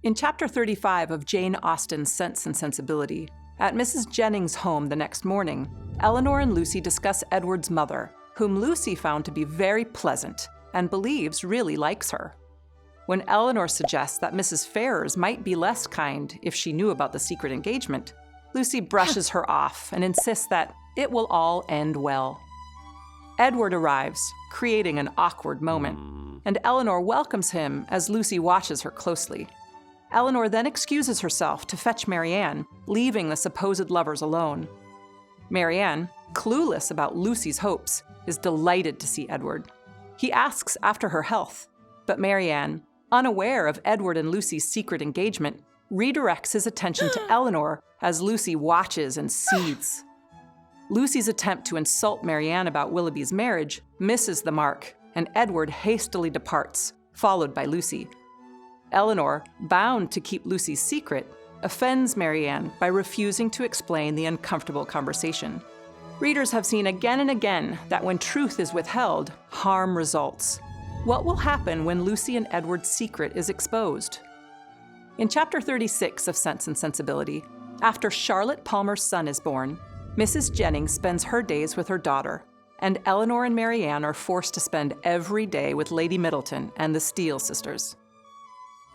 In Chapter 35 of Jane Austen's Sense and Sensibility, at Mrs. Jennings' home the next morning, Elinor and Lucy discuss Edward's mother, whom Lucy found to be very pleasant and believes really likes her. When Elinor suggests that Mrs. Ferrars might be less kind if she knew about the secret engagement, Lucy brushes her off and insists that it will all end well. Edward arrives, creating an awkward moment, and Elinor welcomes him as Lucy watches her closely. Elinor then excuses herself to fetch Marianne, leaving the supposed lovers alone. Marianne, clueless about Lucy's hopes, is delighted to see Edward. He asks after her health, but Marianne, unaware of Edward and Lucy's secret engagement, redirects his attention to Elinor as Lucy watches and seethes. Lucy's attempt to insult Marianne about Willoughby's marriage misses the mark, and Edward hastily departs, followed by Lucy. Elinor, bound to keep Lucy's secret, offends Marianne by refusing to explain the uncomfortable conversation. Readers have seen again and again that when truth is withheld, harm results. What will happen when Lucy and Edward's secret is exposed? In Chapter 36 of Sense and Sensibility, after Charlotte Palmer's son is born, Mrs. Jennings spends her days with her daughter, and Elinor and Marianne are forced to spend every day with Lady Middleton and the Steele sisters.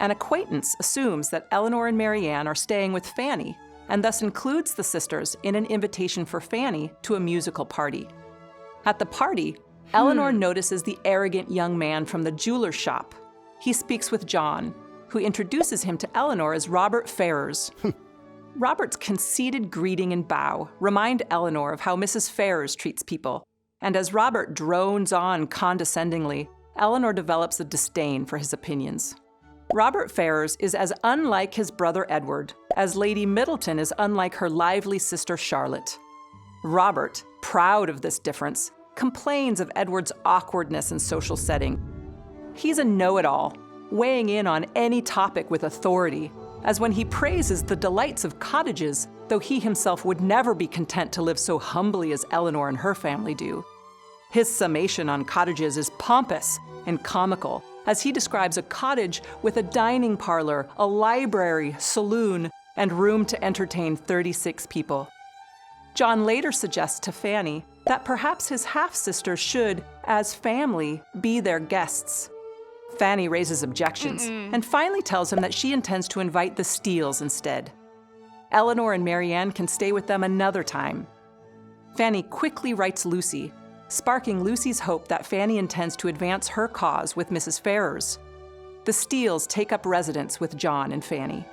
An acquaintance assumes that Elinor and Marianne are staying with Fanny, and thus includes the sisters in an invitation for Fanny to a musical party. At the party, Elinor notices the arrogant young man from the jeweler's shop. He speaks with John, who introduces him to Elinor as Robert Ferrars. Robert's conceited greeting and bow remind Elinor of how Mrs. Ferrars treats people, and as Robert drones on condescendingly, Elinor develops a disdain for his opinions. Robert Ferrars is as unlike his brother Edward as Lady Middleton is unlike her lively sister Charlotte. Robert, proud of this difference, complains of Edward's awkwardness and social setting. He's a know-it-all, weighing in on any topic with authority, as when he praises the delights of cottages, though he himself would never be content to live so humbly as Elinor and her family do. His summation on cottages is pompous and comical, as he describes a cottage with a dining parlor, a library, saloon, and room to entertain 36 people. John later suggests to Fanny that perhaps his half-sisters should, as family, be their guests. Fanny raises objections and finally tells him that she intends to invite the Steeles instead. Elinor and Marianne can stay with them another time. Fanny quickly writes Lucy, sparking Lucy's hope that Fanny intends to advance her cause with Mrs. Ferrars. The Steeles take up residence with John and Fanny.